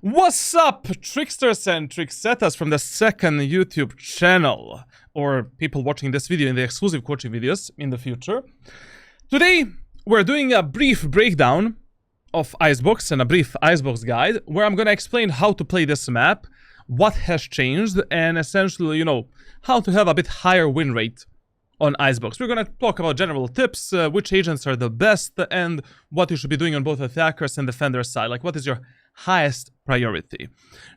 What's up, tricksters and tricksettas from the second YouTube channel, or people watching this video in the exclusive coaching videos in the future. Today, we're doing a brief breakdown of Icebox and a brief Icebox guide, where I'm gonna explain how to play this map, what has changed, and essentially, how to have a bit higher win rate on Icebox. We're gonna talk about general tips, which agents are the best, and what you should be doing on both attackers and defender side. Like, what is your highest priority?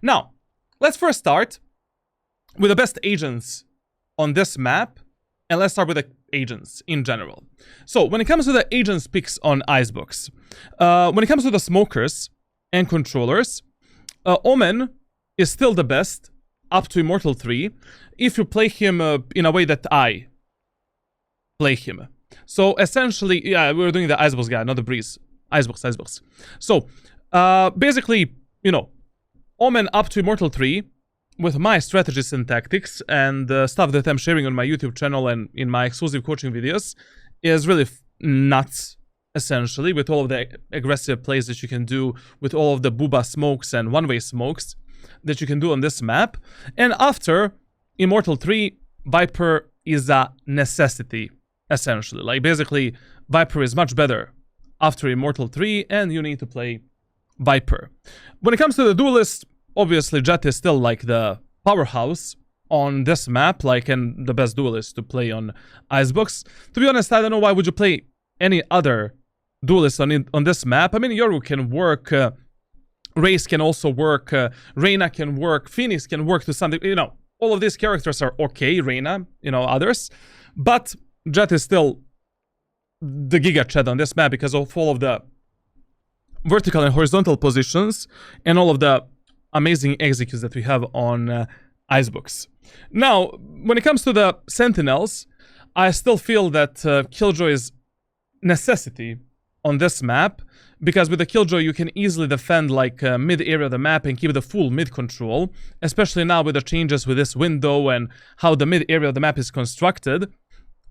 Now, let's first start with the best agents on this map, and let's start with the agents in general. So, when it comes to the agents picks on Icebox, when it comes to the smokers and controllers, Omen is still the best, up to Immortal 3, if you play him in a way that I play him. So, essentially, yeah, we're doing the Icebox guy, not the Breeze. Icebox. So, basically, Omen up to Immortal 3 with my strategies and tactics and stuff that I'm sharing on my YouTube channel and in my exclusive coaching videos is really nuts, essentially, with all of the aggressive plays that you can do, with all of the booba smokes and one-way smokes that you can do on this map. And after Immortal 3, Viper is a necessity, essentially. Like, basically, Viper is much better after Immortal 3, and you need to play Viper. When it comes to the duelist, obviously Jet is still like the powerhouse on this map, like, and the best duelist to play on Icebox. To be honest, I don't know why would you play any other duelist on this map. I mean, Yoru can work, Raze can also work, Reyna can work, Phoenix can work to something, all of these characters are okay, Reyna, others, but Jet is still the Giga Chad on this map because of all of the vertical and horizontal positions and all of the amazing executes that we have on Icebox. Now, when it comes to the Sentinels, I still feel that Killjoy is necessity on this map, because with the Killjoy you can easily defend like mid-area of the map and keep the full mid control, especially now with the changes with this window and how the mid-area of the map is constructed.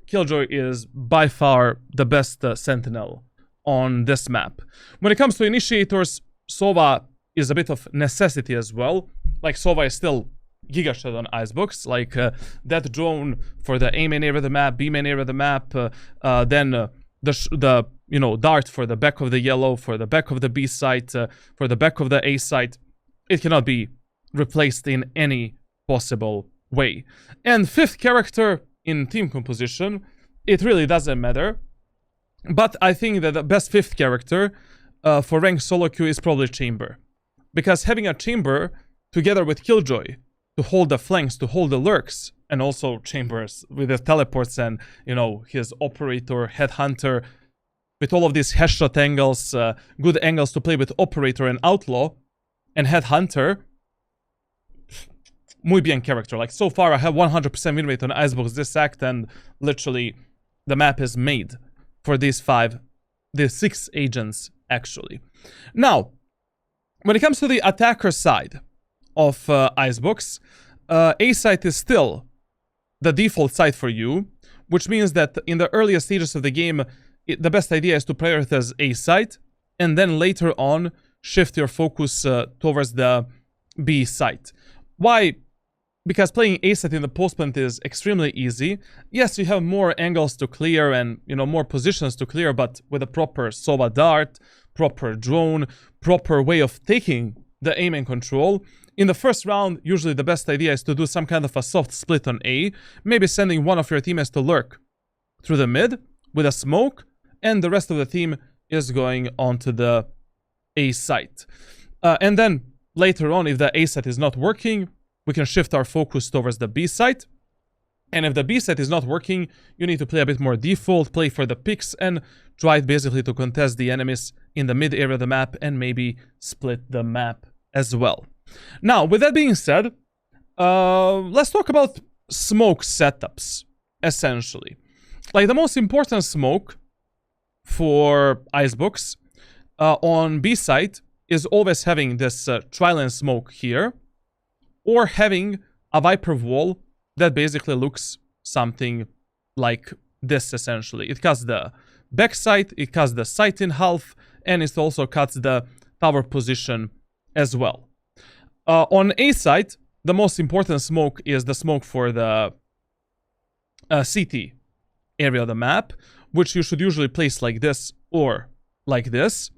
Killjoy is by far the best Sentinel on this map. When it comes to initiators, Sova is a bit of necessity as well. Like, Sova is still Giga Shot on Icebox. Like, that drone for the A main area of the map, B main area of the map, then the dart for the back of the yellow, for the back of the B site, for the back of the A site. It cannot be replaced in any possible way. And fifth character in team composition, it really doesn't matter. But I think that the best fifth character for ranked solo queue is probably Chamber. Because having a Chamber together with Killjoy to hold the flanks, to hold the lurks, and also Chambers with his teleports and, his Operator, Headhunter, with all of these headshot angles, good angles to play with Operator and Outlaw, and Headhunter, muy bien character. Like, so far I have 100% win rate on Icebox this act, and literally the map is made for these six agents, actually. Now, when it comes to the attacker side of Icebox, A site is still the default site for you, which means that in the earliest stages of the game, the best idea is to prioritize A site, and then later on, shift your focus towards the B site. Why? Because playing A site in the postplant is extremely easy. Yes, you have more angles to clear and, more positions to clear, but with a proper Sova dart, proper drone, proper way of taking the aim and control. In the first round, usually the best idea is to do some kind of a soft split on A, maybe sending one of your teammates to lurk through the mid with a smoke, and the rest of the team is going onto the A site. And then later on, if the A site is not working, we can shift our focus towards the B site. And if the B site is not working, you need to play a bit more default, play for the picks, and try basically to contest the enemies in the mid area of the map and maybe split the map as well. Now, with that being said, let's talk about smoke setups, essentially. Like, the most important smoke for Icebox on B site is always having this Trilane smoke here, or having a Viper wall that basically looks something like this, essentially. It cuts the backside, it cuts the site in half, and it also cuts the tower position as well. On A site, the most important smoke is the smoke for the CT area of the map, which you should usually place like this or like this.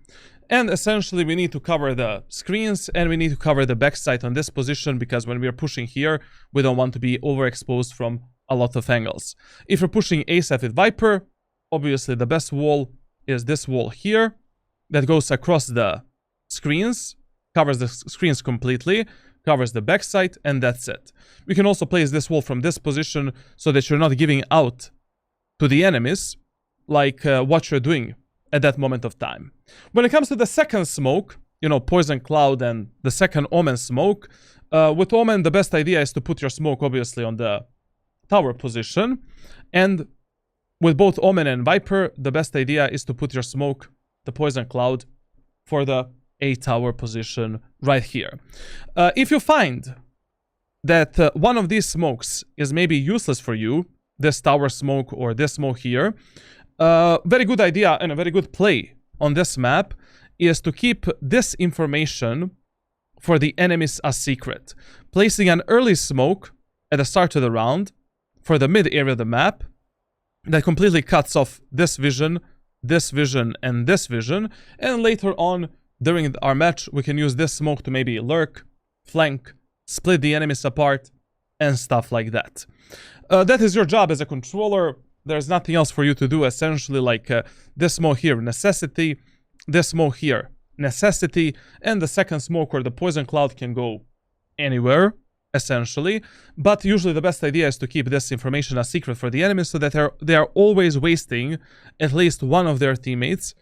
And essentially we need to cover the screens and we need to cover the backside on this position, because when we are pushing here, we don't want to be overexposed from a lot of angles. If you're pushing A site with Viper, obviously the best wall is this wall here that goes across the screens, covers the screens completely, covers the backside, and that's it. We can also place this wall from this position so that you're not giving out to the enemies like what you're doing at that moment of time. When it comes to the second smoke, you know, Poison Cloud and the second Omen smoke, with Omen the best idea is to put your smoke obviously on the tower position, and with both Omen and Viper the best idea is to put your smoke, the Poison Cloud, for the A tower position right here. If you find that one of these smokes is maybe useless for you, this tower smoke or this smoke here, very good idea and a very good play on this map is to keep this information for the enemies a secret. Placing an early smoke at the start of the round for the mid area of the map that completely cuts off this vision, and this vision, and later on during our match we can use this smoke to maybe lurk, flank, split the enemies apart, and stuff like that. That is your job as a controller. There's nothing else for you to do, essentially, like this smoke here, necessity, this smoke here, necessity, and the second smoke or the Poison Cloud can go anywhere, essentially. But usually the best idea is to keep this information a secret for the enemies so that they are always wasting at least one of their teammates,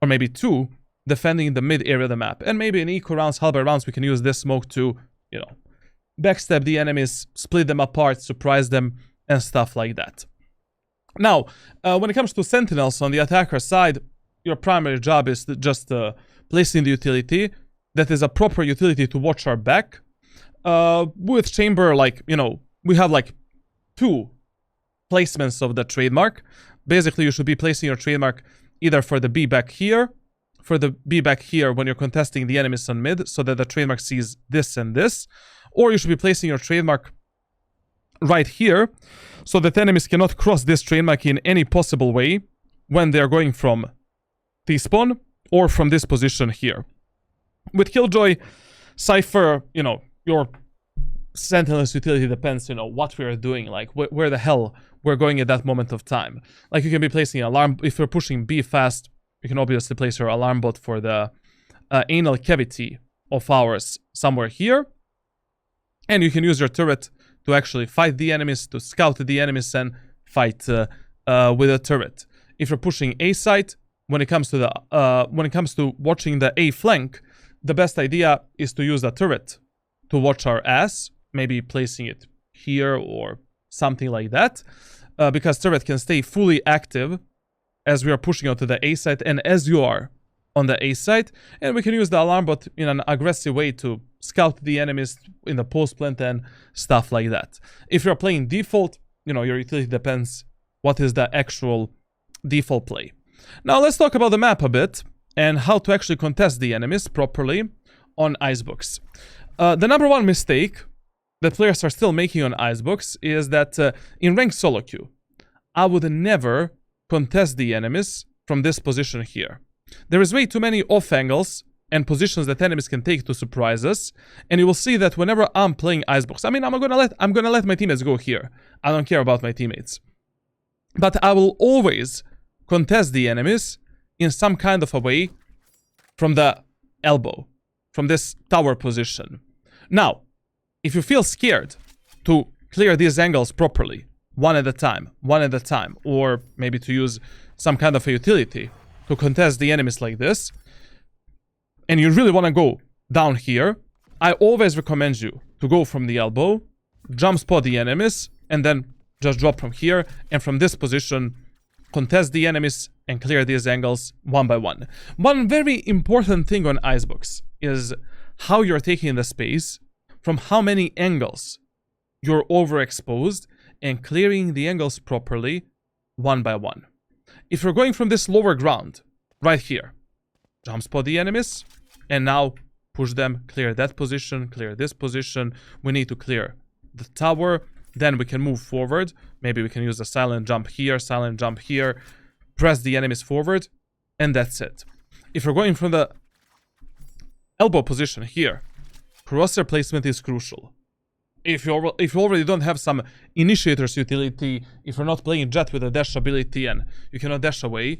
or maybe two, defending the mid area of the map. And maybe in eco rounds, halberd rounds, we can use this smoke to, you know, backstab the enemies, split them apart, surprise them, and stuff like that. Now, when it comes to sentinels on the attacker side, your primary job is to just placing the utility that is a proper utility to watch our back. With chamber, like, you know, we have like two placements of the trademark. Basically, you should be placing your trademark either for the B back here, when you're contesting the enemies on mid, so that the trademark sees this and this, or you should be placing your trademark right here, so that enemies cannot cross this trademark in any possible way when they're going from T-spawn or from this position here. With Killjoy, Cypher, you know, your Sentinel's utility depends, you know, what we are doing, like where the hell we're going at that moment of time. Like, you can be placing an alarm, if you're pushing B fast, you can obviously place your alarm bot for the anal cavity of ours somewhere here. And you can use your turret to actually fight the enemies, to scout the enemies and fight with a turret. If you're pushing A site, when it comes to watching the A flank, the best idea is to use a turret to watch our ass, maybe placing it here or something like that, because turret can stay fully active as we are pushing onto the A site and as you are on the A site, and we can use the alarm bot in an aggressive way to scout the enemies in the post plant and stuff like that. If you're playing default, you know, your utility depends what is the actual default play. Now let's talk about the map a bit and how to actually contest the enemies properly on Icebox. The number one mistake that players are still making on Icebox is that in ranked solo queue, I would never contest the enemies from this position here. There is way too many off angles and positions that enemies can take to surprise us, and you will see that whenever I'm playing Icebox, I mean, I'm gonna let my teammates go here. I don't care about my teammates, but I will always contest the enemies in some kind of a way from the elbow, from this tower position. Now, if you feel scared to clear these angles properly, one at a time, or maybe to use some kind of a utility to contest the enemies like this, and you really want to go down here, I always recommend you to go from the elbow, jump spot the enemies, and then just drop from here, and from this position, contest the enemies and clear these angles one by one. One very important thing on Icebox is how you're taking the space, from how many angles you're overexposed, and clearing the angles properly one by one. If you're going from this lower ground, right here, jump spot the enemies, and now push them, clear that position, clear this position. We need to clear the tower. Then we can move forward. Maybe we can use a silent jump here, press the enemies forward, and that's it. If you're going from the elbow position here, crosshair placement is crucial. If you already don't have some initiator's utility, if you're not playing Jet with a dash ability and you cannot dash away,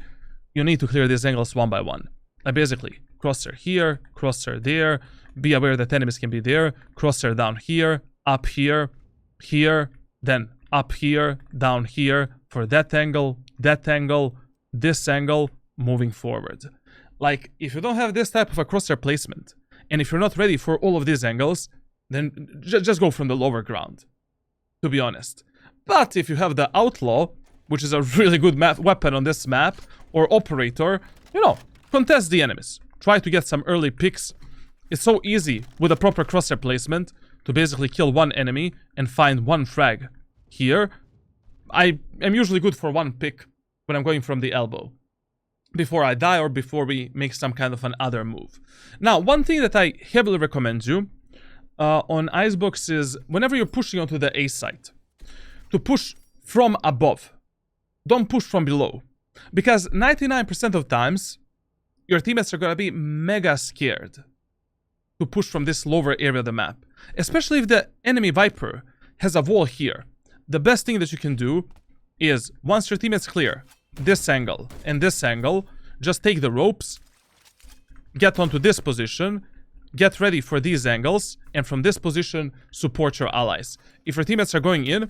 you need to clear these angles one by one. Like basically, crosshair here, crosshair there, be aware that enemies can be there, crosshair down here, up here, here, then up here, down here, for that angle, this angle, moving forward. Like, if you don't have this type of a crosshair placement, and if you're not ready for all of these angles, then just go from the lower ground, to be honest. But if you have the Outlaw, which is a really good weapon on this map, or Operator, you know, contest the enemies. Try to get some early picks. It's so easy with a proper crosshair placement to basically kill one enemy and find one frag. Here, I am usually good for one pick when I'm going from the elbow, before I die or before we make some kind of an other move. Now, one thing that I heavily recommend you on Icebox is whenever you're pushing onto the A site, to push from above. Don't push from below. Because 99% of times, your teammates are going to be mega scared to push from this lower area of the map. Especially if the enemy Viper has a wall here. The best thing that you can do is, once your teammates clear this angle and this angle, just take the ropes, get onto this position, get ready for these angles, and from this position, support your allies. If your teammates are going in,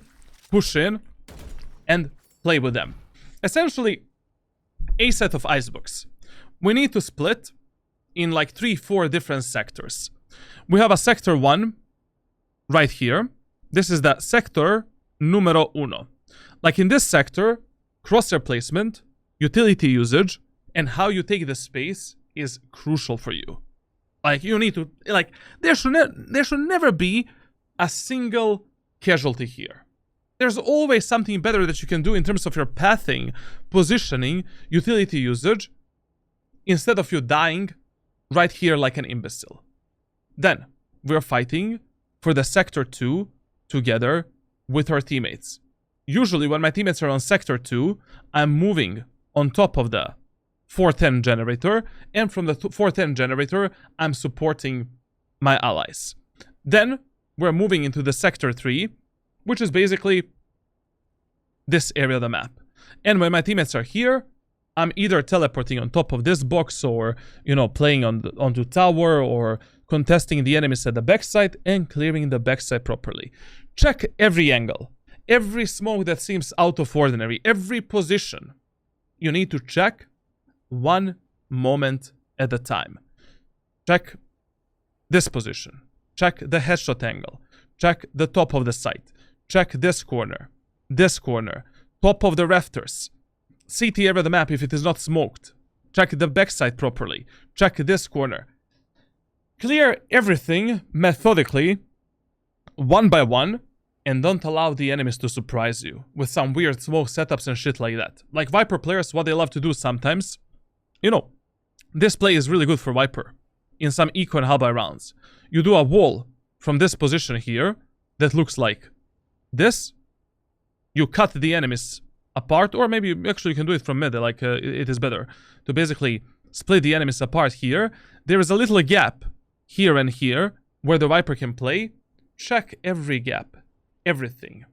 push in, and play with them. Essentially, a set of Icebox. We need to split in like 3-4 different sectors. We have a sector 1 right here. This is the sector numero uno. Like in this sector, crosshair placement, utility usage, and how you take the space is crucial for you. Like, you need to, like, there should never be a single casualty here. There's always something better that you can do in terms of your pathing, positioning, utility usage, instead of you dying right here like an imbecile. Then, we're fighting for the sector 2 together with our teammates. Usually, when my teammates are on sector 2, I'm moving on top of the 410 generator, and from the 410 generator, I'm supporting my allies. Then, we're moving into the sector 3, which is basically this area of the map. And when my teammates are here, I'm either teleporting on top of this box, or, you know, playing onto tower, or contesting the enemies at the backside and clearing the backside properly. Check every angle, every smoke that seems out of ordinary, every position. You need to check one moment at a time. Check this position. Check the headshot angle. Check the top of the site. Check this corner, top of the rafters. CT area of the map if it is not smoked. Check the backside properly. Check this corner. Clear everything methodically, one by one, and don't allow the enemies to surprise you with some weird smoke setups and shit like that. Like Viper players, what they love to do sometimes, you know, this play is really good for Viper in some eco and halbye rounds. You do a wall from this position here that looks like this. You cut the enemies apart, or maybe actually you can do it from mid, like it is better to basically split the enemies apart here. There is a little gap here and here where the Viper can play. Check every gap, everything.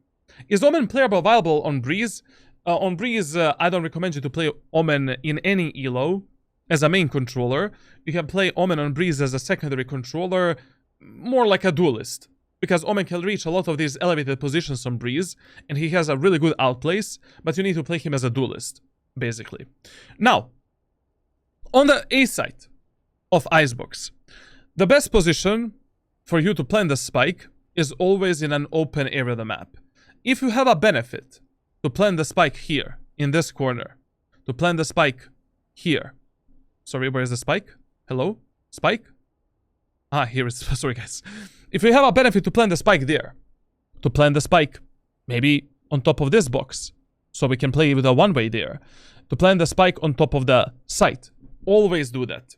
Is Omen playable viable on Breeze? On Breeze, I don't recommend you to play Omen in any elo as a main controller. You can play Omen on Breeze as a secondary controller, more like a duelist. Because Omen can reach a lot of these elevated positions on Breeze, and he has a really good outplace, but you need to play him as a duelist, basically. Now, on the A side of Icebox, the best position for you to plant the spike is always in an open area of the map. If you have a benefit to plant the spike here, in this corner, to plant the spike here. Sorry, where is the spike? Hello? Spike? Ah, here it is. Sorry, guys. If you have a benefit to plant the spike there, to plant the spike maybe on top of this box, so we can play with a one-way there, to plant the spike on top of the site, always do that.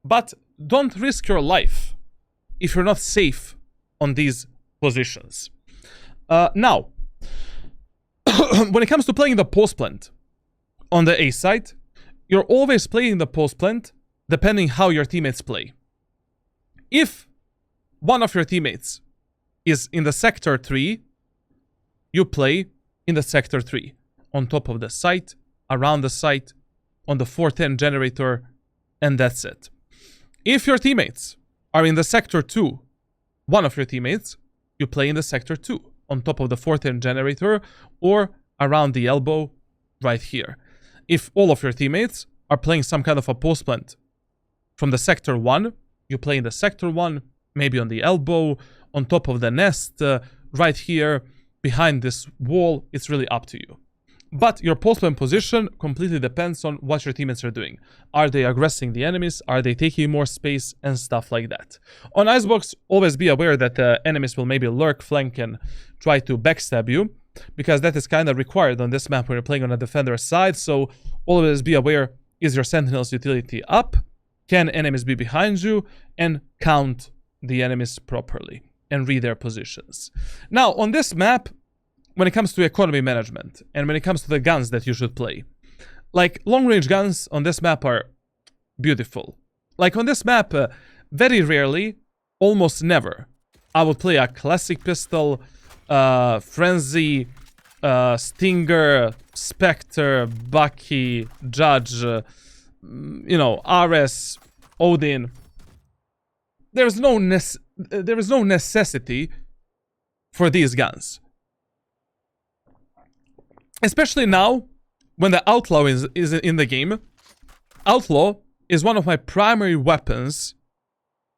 But don't risk your life if you're not safe on these positions. Now, when it comes to playing the post plant on the A side, you're always playing the post plant depending how your teammates play. If one of your teammates is in the sector 3, you play in the sector 3, on top of the site, around the site, on the 410 generator, and that's it. If your teammates are in the sector 2, one of your teammates, you play in the sector 2, on top of the 410 generator, or around the elbow, right here. If all of your teammates are playing some kind of a post plant from the sector 1, you play in the sector 1, maybe on the elbow, on top of the nest, right here, behind this wall. It's really up to you. But your post plant position completely depends on what your teammates are doing. Are they aggressing the enemies? Are they taking more space? And stuff like that. On Icebox, always be aware that the enemies will maybe lurk, flank, and try to backstab you, because that is kind of required on this map when you're playing on a defender side. So always be aware, is your Sentinel's utility up? Can enemies be behind you? And count the enemies properly and read their positions. Now, on this map, when it comes to economy management and when it comes to the guns that you should play, like long-range guns on this map are beautiful. Like on this map, very rarely, almost never, I would play a classic pistol, Frenzy, Stinger, Spectre, Bucky, Judge, RS, Odin. There is no necessity for these guns. Especially now, when the Outlaw is in the game. Outlaw is one of my primary weapons,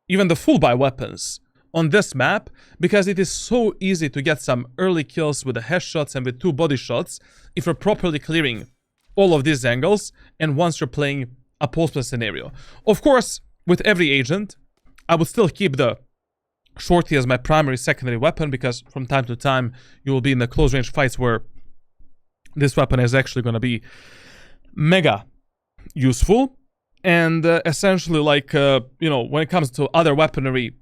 even the full buy weapons, on this map, because it is so easy to get some early kills with the headshots and with 2 body shots if you're properly clearing all of these angles and once you're playing a post-play scenario. Of course, with every agent, I would still keep the shorty as my primary secondary weapon, because from time to time you will be in the close range fights where this weapon is actually going to be mega useful. And essentially, like, when it comes to other weaponry,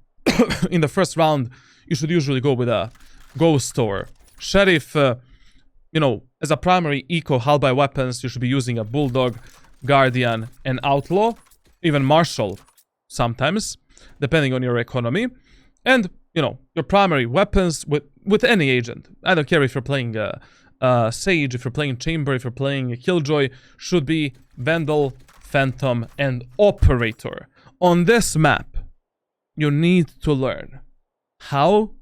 in the first round, you should usually go with a Ghost or Sheriff. As a primary eco hull by weapons, you should be using a Bulldog, Guardian, and Outlaw. Even Marshal, sometimes, depending on your economy. And, your primary weapons with any agent. I don't care if you're playing Sage, if you're playing Chamber, if you're playing Killjoy, should be Vandal, Phantom, and Operator. On this map, you need to learn how,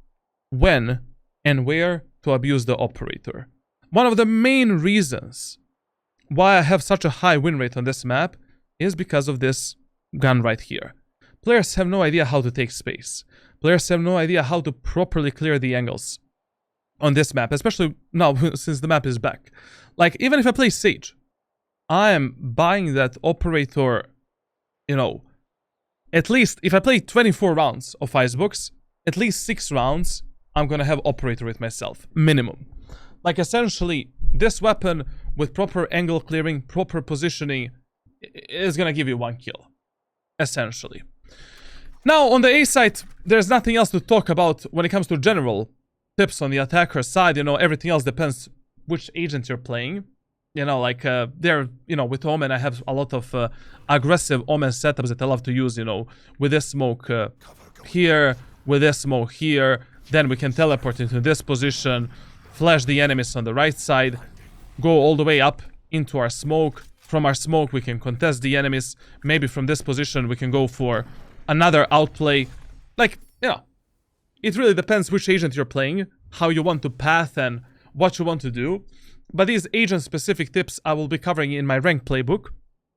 when, and where to abuse the Operator. One of the main reasons why I have such a high win rate on this map is because of this gun right here. Players have no idea how to take space. Players have no idea how to properly clear the angles on this map, especially now since the map is back. Like, even if I play Sage, I am buying that Operator, at least if I play 24 rounds of Icebox, at least 6 rounds, I'm gonna have Operator with myself, minimum. Like, essentially, this weapon with proper angle clearing, proper positioning, is gonna give you 1 kill, essentially. Now, on the A side, there's nothing else to talk about when it comes to general tips on the attacker side. Everything else depends which agent you're playing. With Omen, I have a lot of aggressive Omen setups that I love to use, with this smoke here, with this smoke here. Then we can teleport into this position, flash the enemies on the right side, go all the way up into our smoke. From our smoke, we can contest the enemies. Maybe from this position, we can go for another outplay. It really depends which agent you're playing, how you want to path, and what you want to do. But these agent-specific tips I will be covering in my rank playbook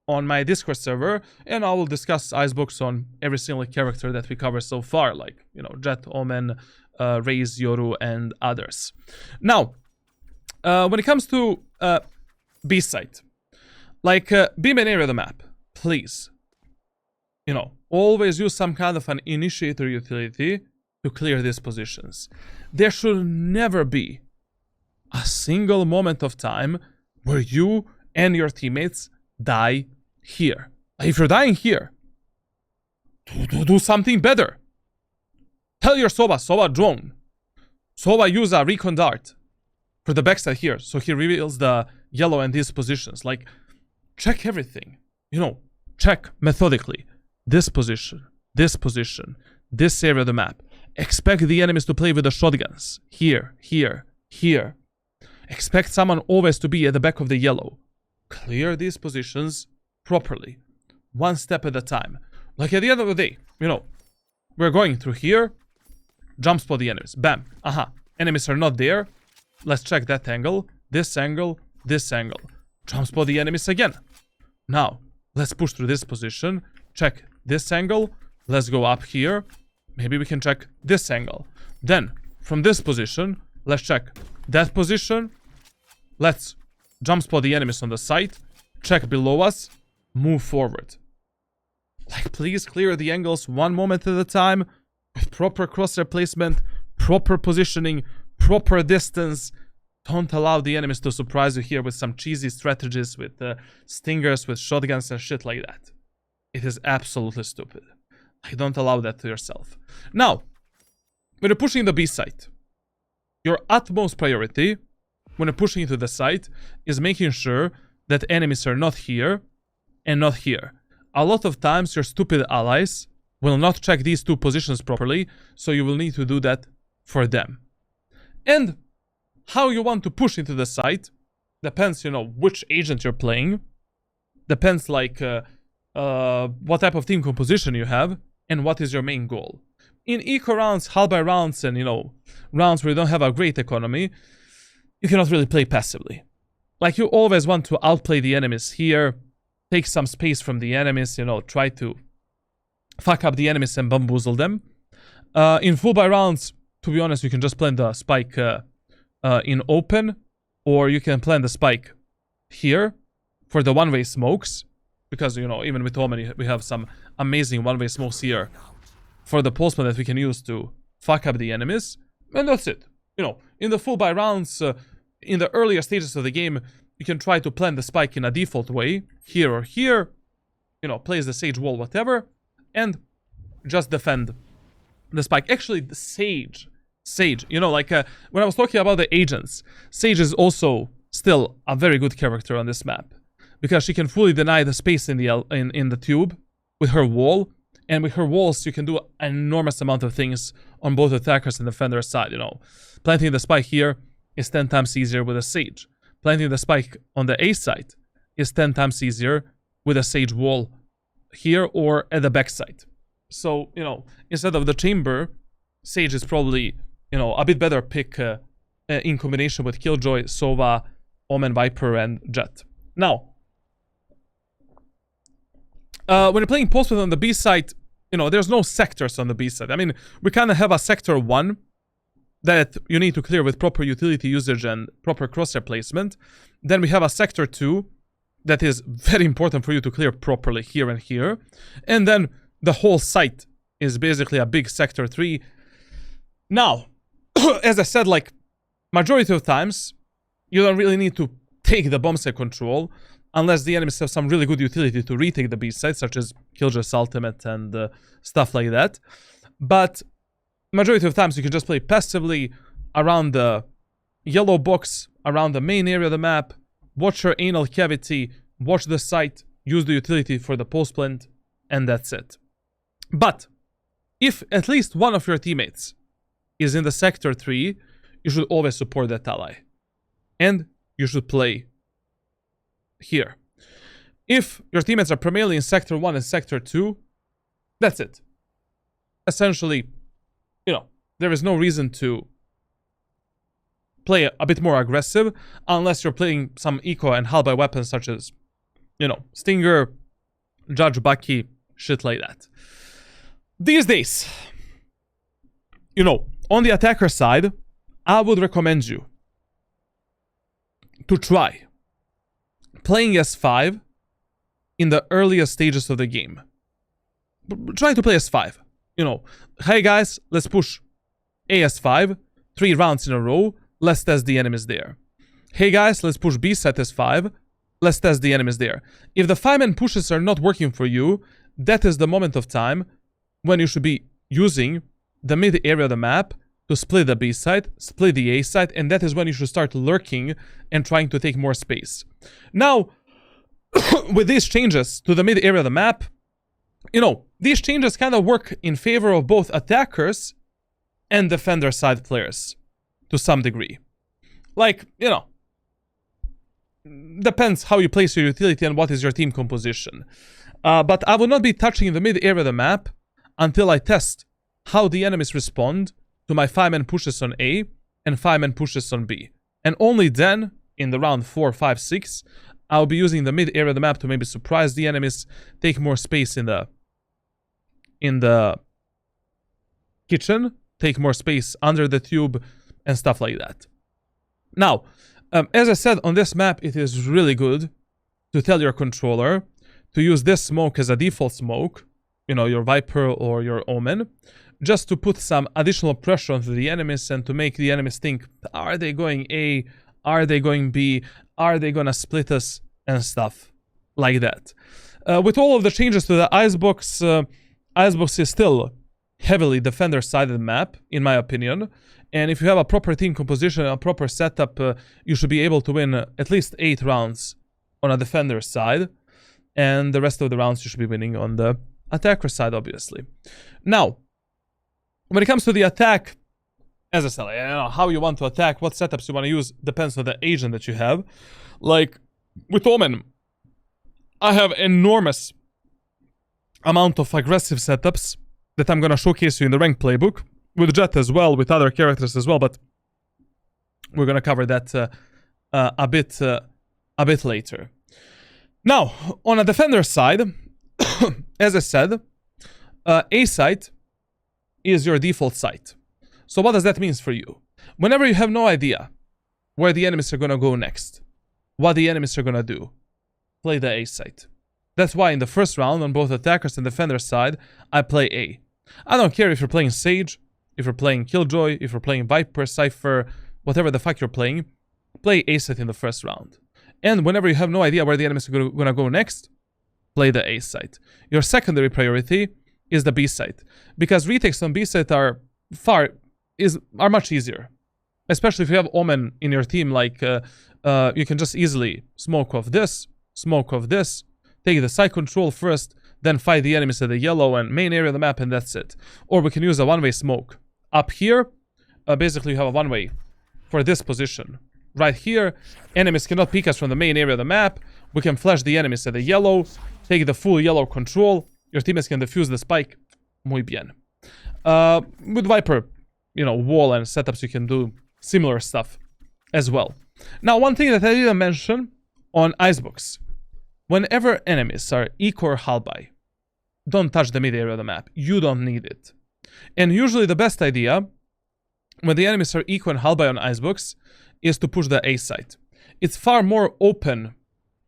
on my Discord server, and I will discuss Icebox on every single character that we cover so far, like, Jet, Omen, Raze, Yoru, and others. Now, when it comes to B site, be main area of the map, please. Always use some kind of an initiator utility to clear these positions. There should never be a single moment of time where you and your teammates die here. If you're dying here, do something better. Tell your Sova drone. Sova use a recon dart for the backside here. So he reveals the yellow and these positions. Like, check everything. You know, check methodically. This position, this area of the map. Expect the enemies to play with the shotguns. Here. Expect someone always to be at the back of the yellow. Clear these positions properly. One step at a time. Like at the end of the day, you know, we're going through here. Jump spot the enemies. Bam. Aha. Enemies are not there. Let's check that angle. This angle. Jump spot the enemies again. Now, let's push through this position. Check this angle. Let's go up here. Maybe we can check this angle. Then, from this position, let's check that position. Let's jump spot the enemies on the side. Check below us. Move forward. Like, please clear the angles one moment at a time. With proper crosshair placement, proper positioning, proper distance. Don't allow the enemies to surprise you here with some cheesy strategies, with stingers, with shotguns and shit like that. It is absolutely stupid. Like, don't allow that to yourself. Now, when you're pushing the B site, your utmost priority when you're pushing into the site is making sure that enemies are not here and not here. A lot of times your stupid allies will not check these two positions properly, so you will need to do that for them. And how you want to push into the site depends, you know, which agent you're playing. Depends, like, what type of team composition you have and what is your main goal. In eco rounds, hull by rounds, and, you know, rounds where you don't have a great economy, you cannot really play passively. Like, you always want to outplay the enemies here, take some space from the enemies, you know, try to fuck up the enemies and bamboozle them. In full buy rounds, to be honest, you can just plant the spike in open, or you can plant the spike here for the one-way smokes, because, you know, even with Omni, we have some amazing one-way smokes here for the pulse that we can use to fuck up the enemies, and that's it. You know, in the full buy rounds, in the earlier stages of the game, you can try to plant the spike in a default way, here or here, you know, place the sage wall, whatever, and just defend the spike. Actually, the Sage, you know, like, when I was talking about the agents, Sage is also still a very good character on this map, because she can fully deny the space in the tube with her wall, and with her walls you can do an enormous amount of things on both attackers and defender side, you know. Planting the spike here is 10 times easier with a Sage. Planting the spike on the A side is 10 times easier with a Sage wall here or at the back side. So, you know, instead of the chamber, Sage is probably, you know, a bit better pick in combination with Killjoy, Sova, Omen, Viper, and Jet. Now, when you're playing Postman on the B side, you know, there's no sectors on the B side. I mean, we kind of have a sector 1 that you need to clear with proper utility usage and proper crosshair placement. Then we have a sector 2 that is very important for you to clear properly here and here. And then the whole site is basically a big sector 3. Now, as I said, like, majority of times, you don't really need to take the bomb site control unless the enemies have some really good utility to retake the B site, such as Killjoy's ultimate and stuff like that. But majority of times you can just play passively around the yellow box, around the main area of the map, watch your anal cavity, watch the site, use the utility for the post plant, and that's it. But if at least one of your teammates is in the sector 3, you should always support that ally. And you should play here. If your teammates are primarily in sector 1 and sector 2, that's it. Essentially, you know, there is no reason to play a bit more aggressive unless you're playing some eco and hull by weapons such as, you know, Stinger, Judge Bucky, shit like that. These days, you know, on the attacker side, I would recommend you to try playing S5 in the earliest stages of the game. Try to play S5. You know, hey guys, let's push AS5, 3 rounds in a row, let's test the enemies there. Hey guys, let's push B set S5, let's test the enemies there. If the 5-man pushes are not working for you, that is the moment of time when you should be using the mid area of the map to split the B side, split the A side, and that is when you should start lurking and trying to take more space. Now, with these changes to the mid area of the map, you know, these changes kind of work in favor of both attackers and defender side players to some degree. Like, you know, depends how you place your utility and what is your team composition. But I will not be touching the mid area of the map until I test how the enemies respond to my 5-man pushes on A and 5-man pushes on B. And only then, in the round 4, 5, 6, I'll be using the mid area of the map to maybe surprise the enemies, take more space in the kitchen, take more space under the tube, and stuff like that. Now, as I said, on this map, it is really good to tell your controller to use this smoke as a default smoke, you know, your Viper or your Omen, just to put some additional pressure onto the enemies and to make the enemies think, are they going A? Are they going B? Are they gonna split us? And stuff like that. With all of the changes to the Icebox, Icebox is still heavily defender-sided map, in my opinion. And if you have a proper team composition, a proper setup, you should be able to win at least 8 rounds on a defender side. And the rest of the rounds you should be winning on the attacker side, obviously. Now, when it comes to the attack, as I said, I don't know how you want to attack, what setups you want to use, depends on the agent that you have. Like, with Omen, I have enormous amount of aggressive setups that I'm going to showcase you in the ranked playbook. With Jet as well, with other characters as well, but we're going to cover that a bit later. Now, on a defender side, as I said, A site is your default site. So what does that mean for you? Whenever you have no idea where the enemies are going to go next, what the enemies are going to do, play the A site. That's why in the first round, on both attackers and defender side, I play A. I don't care if you're playing Sage, if you're playing Killjoy, if you're playing Viper, Cypher, whatever the fuck you're playing, play A site in the first round. And whenever you have no idea where the enemies are going to go next, play the A site. Your secondary priority is the B site, because retakes on B site are much easier. Especially if you have Omen in your team, like you can just easily smoke off this, take the side control first, then fight the enemies at the yellow and main area of the map, and that's it. Or we can use a one-way smoke. Up here, basically you have a one-way for this position. Right here, enemies cannot peek us from the main area of the map. We can flash the enemies at the yellow, take the full yellow control. Your teammates can defuse the spike. Muy bien. With Viper, you know, wall and setups, you can do similar stuff as well. Now, one thing that I didn't mention on Icebox. Whenever enemies are eco or halby, don't touch the mid area of the map. You don't need it. And usually the best idea, when the enemies are eco and halby on Icebox, is to push the A site. It's far more open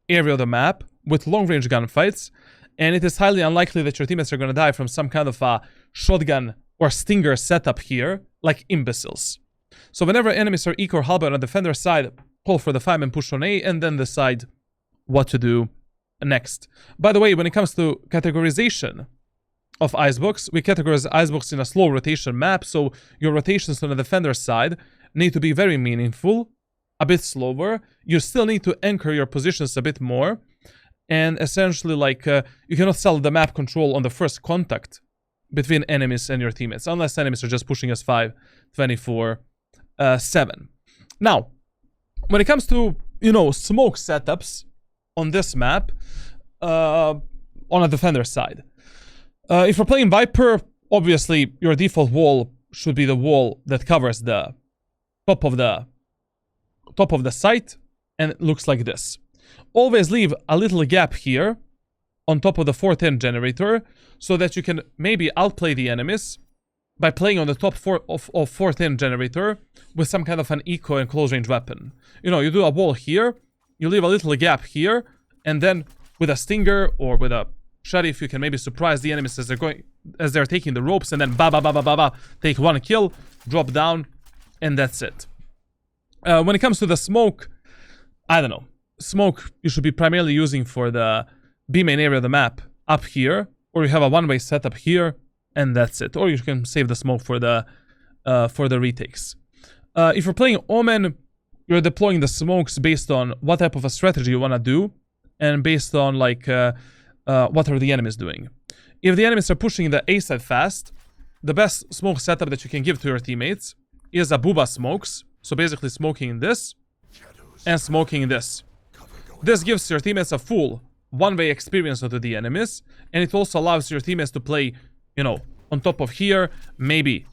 area of the map with long-range gunfights, and it is highly unlikely that your teammates are going to die from some kind of a shotgun or stinger setup here, like imbeciles. So whenever enemies are eco or halby on a defender side, call for the 5-man push on A, and then decide what to do next. By the way, when it comes to categorization of Icebox, we categorize Icebox in a slow rotation map, so your rotations on the defender side need to be very meaningful, a bit slower. You still need to anchor your positions a bit more, and essentially, like, you cannot sell the map control on the first contact between enemies and your teammates, unless enemies are just pushing us 5, 24/7. Now, when it comes to, you know, smoke setups on this map, on a defender side, if you're playing Viper, obviously your default wall should be the wall that covers the top of the site, and it looks like this. Always leave a little gap here on top of the 410 generator, so that you can maybe outplay the enemies by playing on the top of 410 generator with some kind of an eco and close range weapon. You know, you do a wall here, you leave a little gap here, and then with a stinger or with a sheriff, you can maybe surprise the enemies as they're taking the ropes, and then take one kill, drop down, and that's it. When it comes to the smoke, I don't know. Smoke you should be primarily using for the B main area of the map up here, or you have a one-way setup here, and that's it. Or you can save the smoke for the retakes. If you're playing Omen, you're deploying the smokes based on what type of a strategy you want to do, and based on like what are the enemies doing. If the enemies are pushing the A side fast, the best smoke setup that you can give to your teammates is a Booba smokes. So basically smoking this and smoking this. This gives your teammates a full one-way experience onto the enemies, and it also allows your teammates to play, you know, on top of here, maybe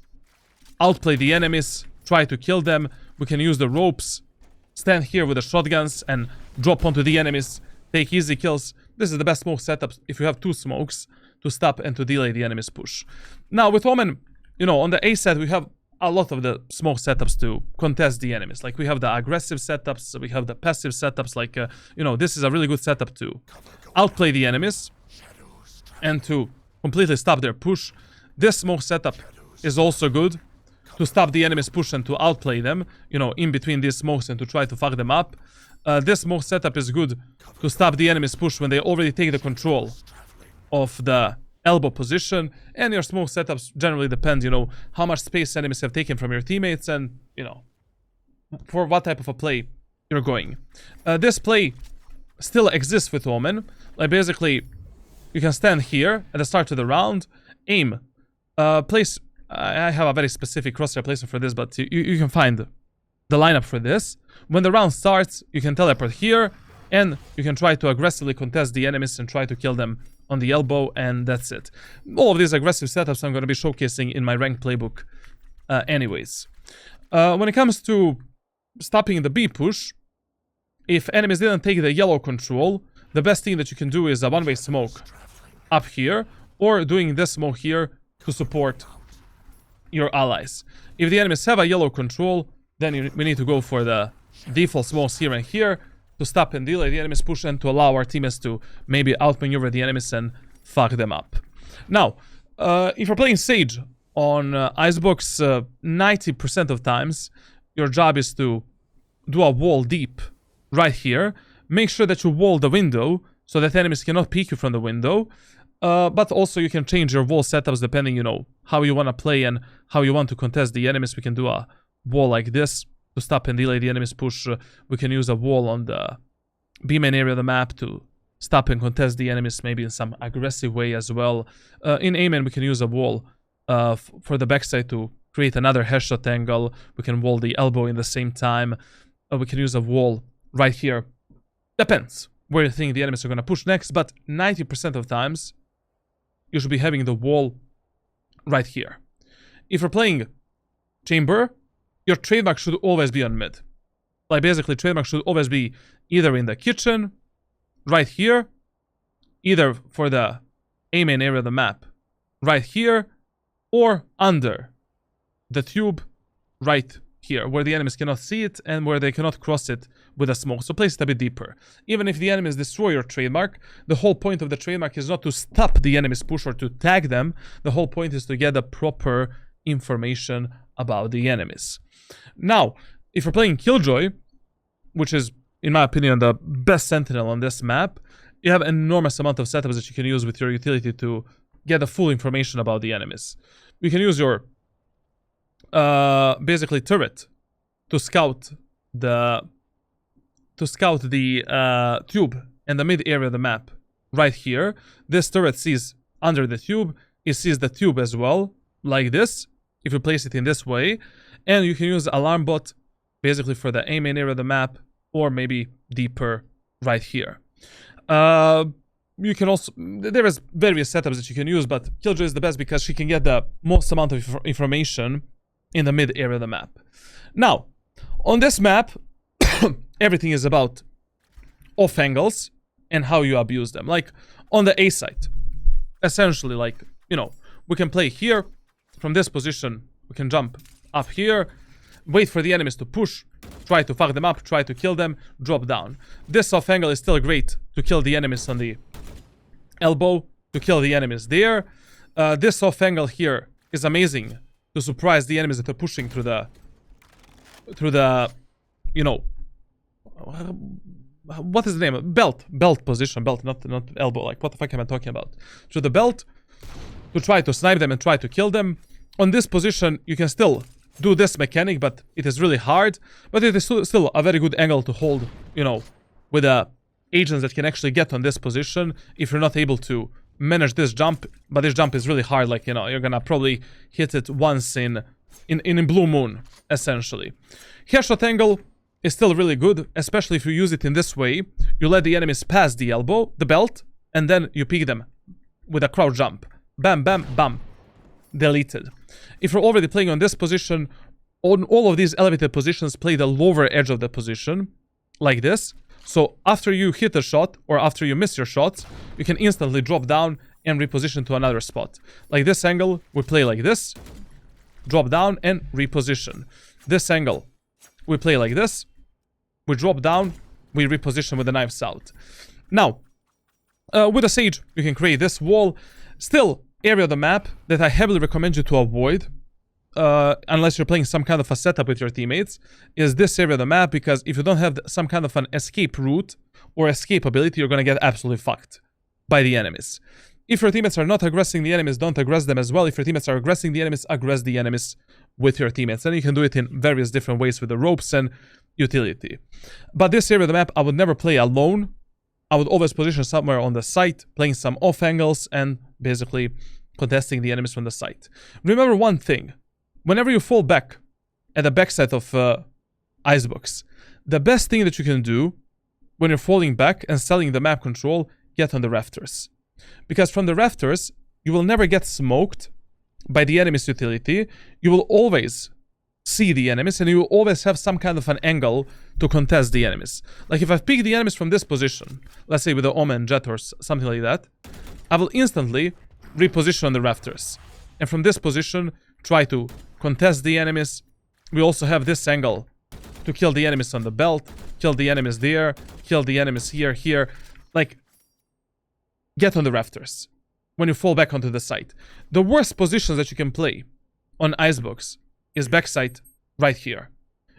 outplay the enemies, try to kill them. We can use the ropes, stand here with the shotguns and drop onto the enemies, take easy kills. This is the best smoke setup if you have 2 smokes to stop and to delay the enemy's push. Now with Omen, you know, on the A side we have a lot of the smoke setups to contest the enemies. Like we have the aggressive setups, we have the passive setups, like, you know, this is a really good setup to outplay the enemies and to completely stop their push. This smoke setup is also good to stop the enemy's push and to outplay them, you know, in between these smokes and to try to fuck them up. This smoke setup is good to stop the enemy's push when they already take the control of the elbow position, and your smoke setups generally depend, you know, how much space enemies have taken from your teammates and, you know, for what type of a play you're going. This play still exists with Omen. Like basically, you can stand here at the start of the round, aim, place. I have a very specific crosshair placement for this, but you can find the lineup for this. When the round starts, you can teleport here, and you can try to aggressively contest the enemies and try to kill them on the elbow, and that's it. All of these aggressive setups I'm going to be showcasing in my ranked playbook anyways. When it comes to stopping the B push, if enemies didn't take the yellow control, the best thing that you can do is a one-way smoke up here, or doing this smoke here to support your allies. If the enemies have a yellow control, then we need to go for the default smokes here and here to stop and delay the enemy's push and to allow our teammates to maybe outmaneuver the enemies and fuck them up. Now, if you're playing Sage on Icebox, 90% of times, your job is to do a wall deep right here. Make sure that you wall the window so that enemies cannot peek you from the window. But also you can change your wall setups depending, you know, how you want to play and how you want to contest the enemies. We can do a wall like this to stop and delay the enemy's push. We can use a wall on the B main area of the map to stop and contest the enemies, maybe in some aggressive way as well. In A main, we can use a wall for the backside to create another headshot angle. We can wall the elbow in the same time. We can use a wall right here. Depends where you think the enemies are going to push next, but 90% of times, you should be having the wall right here. If you're playing Chamber, your trademark should always be on mid. Like basically, trademark should always be either in the kitchen, right here, either for the A main area of the map, right here, or under the tube, right here, where the enemies cannot see it and where they cannot cross it with a smoke. So place it a bit deeper. Even if the enemies destroy your trademark, the whole point of the trademark is not to stop the enemy's push or to tag them. The whole point is to get the proper information about the enemies. Now, if you're playing Killjoy, which is, in my opinion, the best sentinel on this map, you have an enormous amount of setups that you can use with your utility to get the full information about the enemies. You can use your basically turret to scout the tube and the mid area of the map right here. This turret sees under the tube. It sees the tube as well, like this, if you place it in this way. And you can use alarm bot basically for the A main area of the map, or maybe deeper right here. You can also, there is various setups that you can use, but Killjoy is the best because she can get the most amount of information in the mid area of the map. Now, on this map, everything is about off angles and how you abuse them. Like on the A side, essentially, like, you know, we can play here from this position. We can jump up here, wait for the enemies to push, try to fuck them up, try to kill them, drop down. This off angle is still great to kill the enemies on the elbow, to kill the enemies there. This off angle here is amazing to surprise the enemies that are pushing through the, you know, what is the name? Belt position, belt, not elbow. Like, what the fuck am I talking about? Through the belt, to try to snipe them and try to kill them. On this position, you can still do this mechanic, but it is really hard. But it is still a very good angle to hold, you know, with agents that can actually get on this position if you're not able to manage this jump. But this jump is really hard, like, you know, you're gonna probably hit it once in Blue Moon, essentially. Headshot angle is still really good, especially if you use it in this way. You let the enemies pass the elbow, the belt, and then you pick them with a crouch jump. Bam, bam, bam. Deleted. If you're already playing on this position, on all of these elevated positions, play the lower edge of the position, like this. So after you hit a shot, or after you miss your shots, you can instantly drop down and reposition to another spot. Like this angle, we play like this, drop down and reposition. This angle, we play like this, we drop down, we reposition with the knives out. Now, with a Sage, you can create this wall. Still, area of the map that I heavily recommend you to avoid, unless you're playing some kind of a setup with your teammates, is this area of the map, because if you don't have some kind of an escape route or escape ability, you're gonna get absolutely fucked by the enemies. If your teammates are not aggressing the enemies, don't aggress them as well. If your teammates are aggressing the enemies, aggress the enemies with your teammates. And you can do it in various different ways with the ropes and utility. But this area of the map, I would never play alone. I would always position somewhere on the site, playing some off angles and basically contesting the enemies from the site. Remember one thing. Whenever you fall back at the backside of Icebox, the best thing that you can do when you're falling back and selling the map control, get on the rafters. Because from the rafters, you will never get smoked by the enemy's utility. You will always see the enemies, and you will always have some kind of an angle to contest the enemies. Like if I pick the enemies from this position, let's say with the Omen Jet or something like that, I will instantly reposition on the rafters. And from this position, try to contest the enemies. We also have this angle to kill the enemies on the belt, kill the enemies there, kill the enemies here. Like, get on the rafters when you fall back onto the site. The worst positions that you can play on Icebox is backside right here.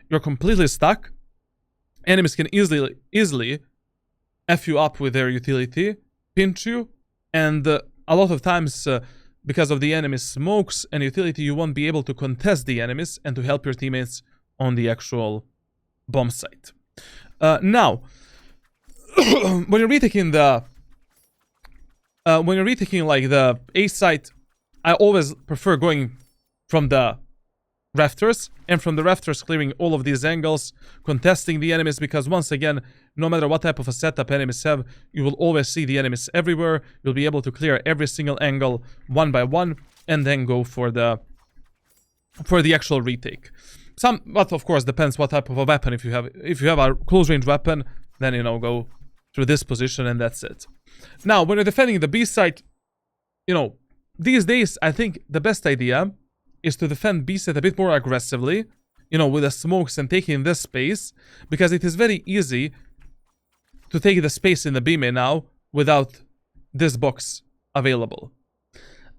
You're completely stuck. Enemies can easily F you up with their utility, pinch you, and a lot of times because of the enemy's smokes and utility, you won't be able to contest the enemies and to help your teammates on the actual bomb site. Now, when you're retaking like the A site, I always prefer going from the rafters, and from the rafters clearing all of these angles, contesting the enemies, because once again, no matter what type of a setup enemies have, you will always see the enemies everywhere. You'll be able to clear every single angle one by one, and then go for the actual retake. But of course depends what type of a weapon. If you have a close range weapon, then you know, go through this position and that's it. Now, when you're defending the B site, you know, these days I think the best idea is to defend B site a bit more aggressively, you know, with the smokes and taking this space, because it is very easy to take the space in the B main now without this box available.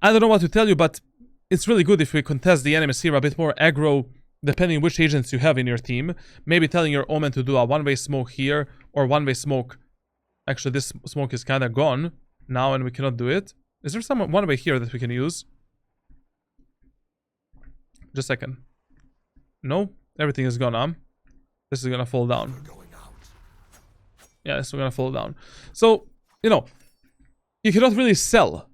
I don't know what to tell you, but it's really good if we contest the enemies here a bit more aggro, depending which agents you have in your team. Maybe telling your Omen to do a one-way smoke here, or one-way smoke. Actually, this smoke is kind of gone now and we cannot do it. Is there some one-way here that we can use? Just a second. No, everything is gone on. This is gonna fall down. Yeah, this is gonna fall down. So, you know, you cannot really sell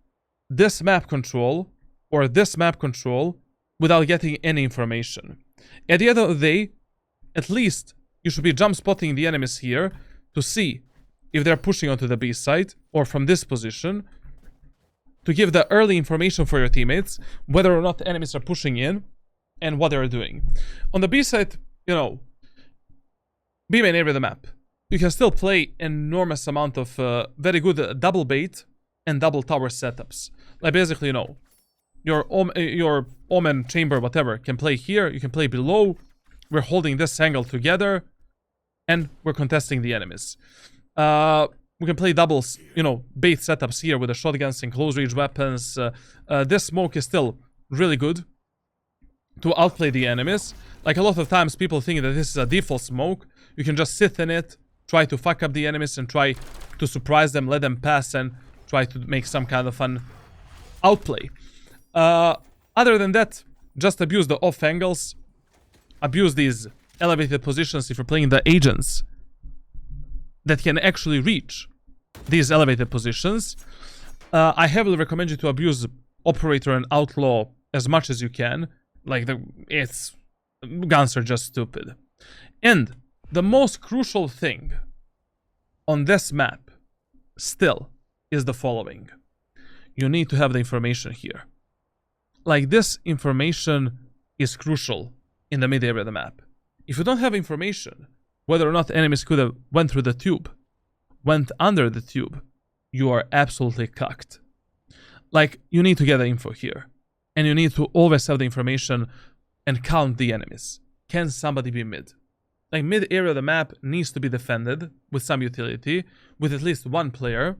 this map control or this map control without getting any information. At the end of the day, at least you should be jump spotting the enemies here to see if they're pushing onto the B side, or from this position to give the early information for your teammates whether or not the enemies are pushing in and what they're doing. On the B side, you know, B main area of the map, you can still play enormous amount of very good double bait and double tower setups. Like basically, you know, your Omen chamber, whatever, can play here, you can play below. We're holding this angle together and we're contesting the enemies. We can play doubles, you know, bait setups here with the shotguns and close range weapons. This smoke is still really good to outplay the enemies. Like a lot of times people think that this is a default smoke. You can just sit in it, try to fuck up the enemies and try to surprise them, let them pass and try to make some kind of an outplay. Other than that, just abuse the off angles, abuse these elevated positions if you're playing the agents that can actually reach these elevated positions. I heavily recommend you to abuse operator and outlaw as much as you can. Like, guns are just stupid. And the most crucial thing on this map still is the following. You need to have the information here. Like, this information is crucial in the mid area of the map. If you don't have information, whether or not enemies could have went through the tube, went under the tube, you are absolutely cucked. Like, you need to get the info here. And you need to always have the information and count the enemies. Can somebody be mid? Like, mid area of the map needs to be defended with some utility, with at least one player.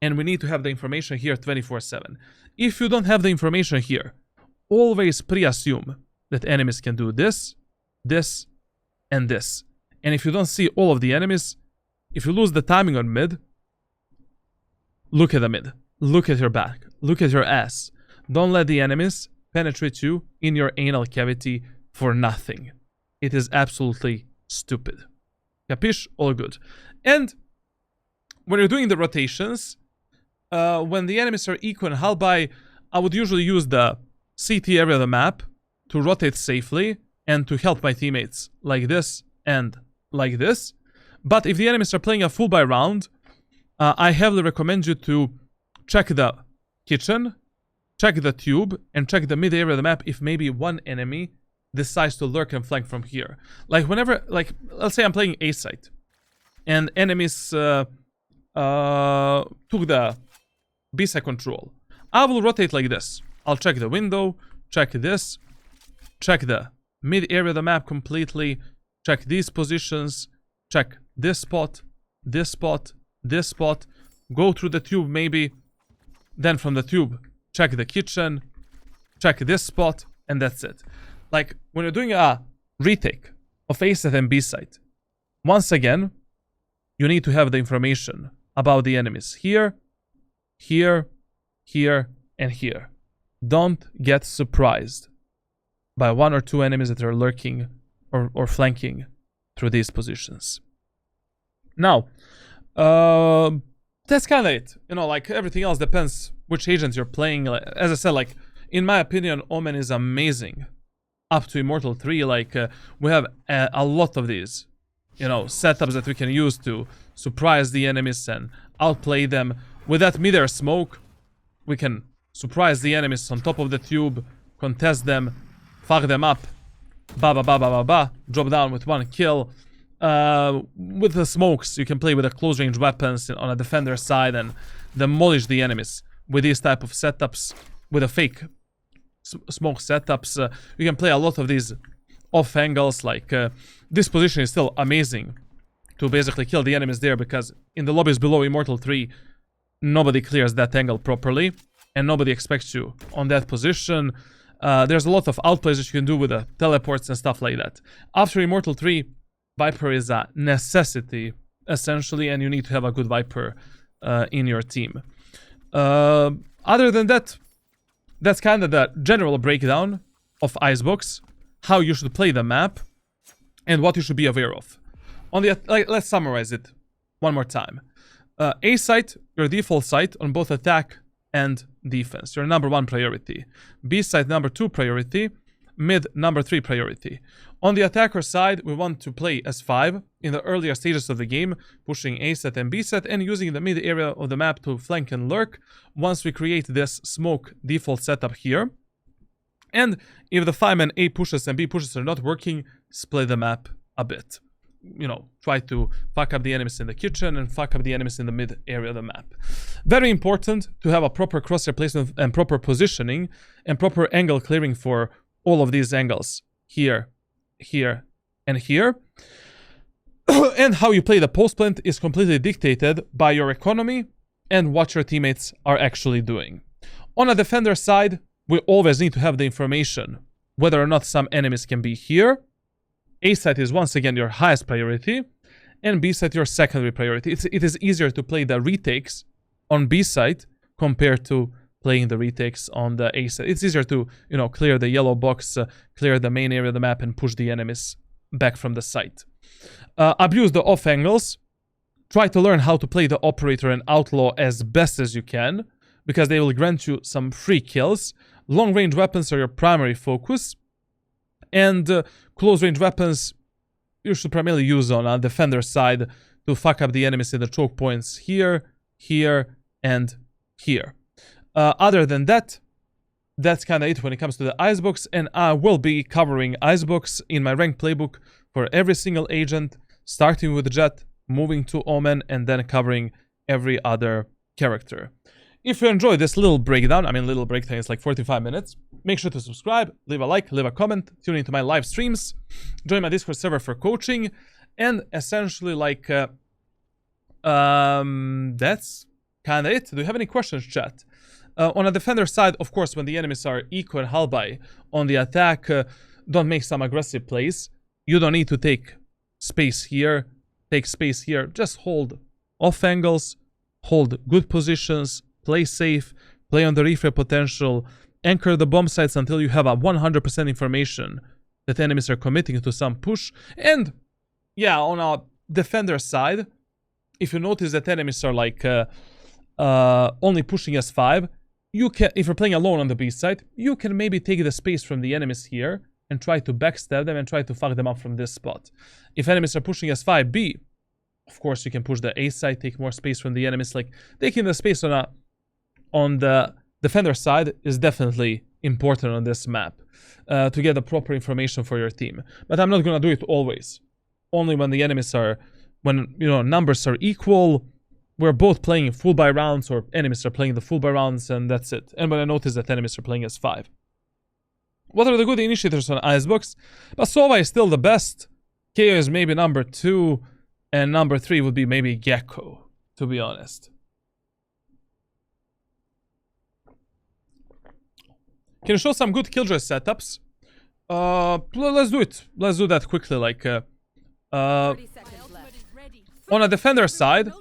And we need to have the information here 24/7. If you don't have the information here, always pre-assume that enemies can do this, this, and this. And if you don't see all of the enemies, if you lose the timing on mid, look at the mid. Look at your back. Look at your ass. Don't let the enemies penetrate you in your anal cavity for nothing. It is absolutely stupid. Capiche? All good. And when you're doing the rotations, when the enemies are eco and hull by, I would usually use the CT area of the map to rotate safely and to help my teammates like this and like this. But if the enemies are playing a full buy round, I heavily recommend you to check the kitchen, check the tube, and check the mid area of the map if maybe one enemy decides to lurk and flank from here. Like, whenever, like, let's say I'm playing A site, and enemies took the B site control. I will rotate like this. I'll check the window, check this, check the mid area of the map completely, check these positions, check this spot, this spot, this spot, go through the tube maybe, then from the tube, check the kitchen, check this spot, and that's it. Like, when you're doing a retake of A site and B site, once again, you need to have the information about the enemies here, here, here, and here. Don't get surprised by one or two enemies that are lurking or flanking through these positions. Now, that's kind of it. You know, like, everything else depends which agent you're playing. As I said, like, in my opinion, Omen is amazing. Up to Immortal 3, like, we have a lot of these, you know, setups that we can use to surprise the enemies and outplay them. With that mid-air smoke, we can surprise the enemies on top of the tube, contest them, fuck them up, drop down with one kill. With the smokes, you can play with the close range weapons on a defender side and demolish the enemies with these type of setups. With a fake smoke setups, you can play a lot of these off angles. Like, this position is still amazing to basically kill the enemies there, because in the lobbies below Immortal 3, nobody clears that angle properly and nobody expects you on that position. There's a lot of outplays that you can do with the teleports and stuff like that. After Immortal 3, Viper is a necessity, essentially, and you need to have a good Viper in your team. Other than that, that's kind of the general breakdown of Icebox, how you should play the map, and what you should be aware of. On the let's summarize it one more time. A site, your default site on both attack and defense, your number 1 priority. B site, number 2 priority. Mid, number 3 priority. On the attacker side, we want to play as 5 in the earlier stages of the game, pushing A set and B set and using the mid area of the map to flank and lurk once we create this smoke default setup here. And if the 5-man A pushes and B pushes are not working, split the map a bit. You know, try to fuck up the enemies in the kitchen and fuck up the enemies in the mid area of the map. Very important to have a proper crosshair placement and proper positioning and proper angle clearing for all of these angles. Here, here, and here. And how you play the post plant is completely dictated by your economy and what your teammates are actually doing. On a defender side, we always need to have the information whether or not some enemies can be here. A site is once again your highest priority, and B site your secondary priority. It is easier to play the retakes on B site compared to playing the retakes on the A side. It's easier to, you know, clear the yellow box, clear the main area of the map, and push the enemies back from the site. Abuse the off angles. Try to learn how to play the operator and outlaw as best as you can, because they will grant you some free kills. Long range weapons are your primary focus, and close range weapons you should primarily use on a defender side to fuck up the enemies in the choke points here, here, and here. Other than that, that's kind of it when it comes to the Icebox, and I will be covering Icebox in my ranked playbook for every single agent, starting with Jet, moving to Omen, and then covering every other character. If you enjoyed this little breakdown, I mean little breakdown is like 45 minutes, make sure to subscribe, leave a like, leave a comment, tune into my live streams, join my Discord server for coaching, and essentially like, that's kind of it. Do you have any questions, chat? On a defender side, of course, when the enemies are Eco and Halbai on the attack, don't make some aggressive plays. You don't need to take space here, take space here. Just hold off angles, hold good positions, play safe, play on the refrag potential, anchor the bomb sites until you have a 100% information that enemies are committing to some push. And yeah, on a defender side, if you notice that enemies are like only pushing S5, you can, if you're playing alone on the B side, you can maybe take the space from the enemies here and try to backstab them and try to fuck them up from this spot. If enemies are pushing S5B, of course you can push the A side, take more space from the enemies. Like taking the space on the defender side is definitely important on this map to get the proper information for your team. But I'm not gonna do it always. Only when the enemies are, when you know numbers are equal, we're both playing full buy rounds, or enemies are playing the full buy rounds, and that's it. And when I notice that enemies are playing S5. What are the good initiators on Icebox? Basova is still the best. KO is maybe number 2, and number 3 would be maybe Gecko, to be honest. Can you show some good Killjoy setups? Let's do it. Let's do that quickly. Like, on a defender side,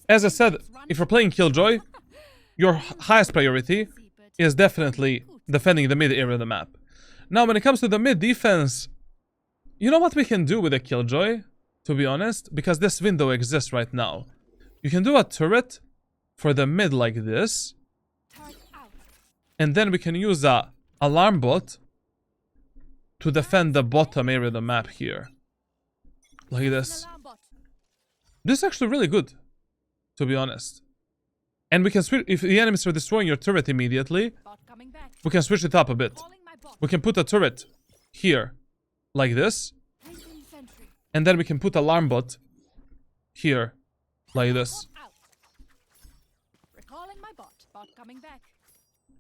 as I said, if you're playing Killjoy, your highest priority is definitely defending the mid area of the map. Now, when it comes to the mid defense, you know what we can do with a Killjoy, to be honest? Because this window exists right now. You can do a turret for the mid like this. And then we can use a alarm bot to defend the bottom area of the map here. Like this. This is actually really good, to be honest. And we can switch, if the enemies are destroying your turret immediately, we can switch it up a bit. We can put a turret here, like this. And then we can put alarm bot here, like this.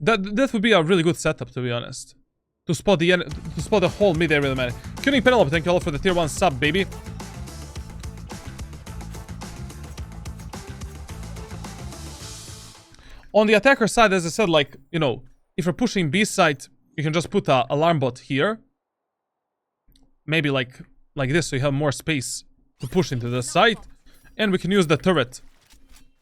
That would be a really good setup, to be honest. To spot the whole mid area of the map. Kuning Penelope, thank you all for the tier 1 sub, baby. On the attacker side, as I said, like, you know, if you're pushing B side, you can just put a alarm bot here. Maybe like this, so you have more space to push into the site. And we can use the turret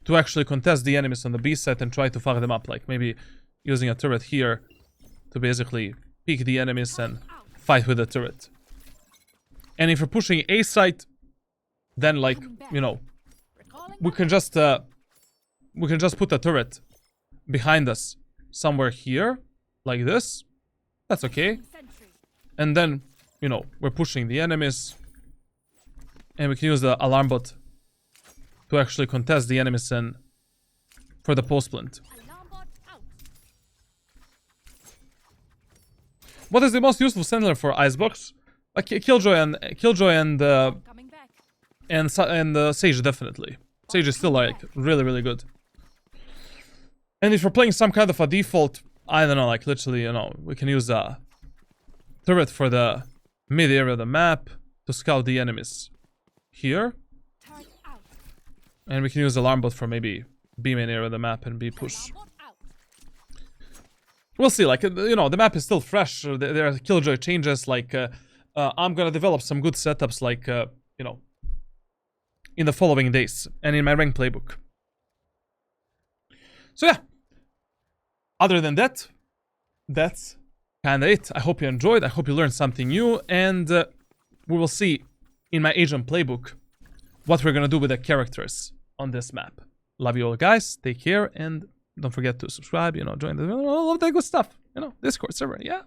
to actually contest the enemies on the B side and try to fuck them up. Like maybe using a turret here to basically peek the enemies and fight with the turret. And if you're pushing A side, then like, you know, we can just put a turret behind us somewhere here, like this. That's okay. And then, you know, we're pushing the enemies, and we can use the alarm bot to actually contest the enemies and for the post plant. What is the most useful sentinel for Icebox? Killjoy and Sage, definitely. Sage is still like really good. And if we're playing some kind of a default, I don't know, like literally, you know, we can use a turret for the mid area of the map to scout the enemies here. And we can use alarm bot for maybe B main area of the map and B push. We'll see, like, you know, the map is still fresh. There are Killjoy changes, like, I'm gonna develop some good setups, like, you know, in the following days and in my rank playbook. So yeah, other than that, that's kinda it. I hope you enjoyed. I hope you learned something new, and we will see in my agent playbook what we're gonna do with the characters on this map. Love you all, guys. Take care, and don't forget to subscribe. You know, join the all of that good stuff. You know, Discord server. Yeah.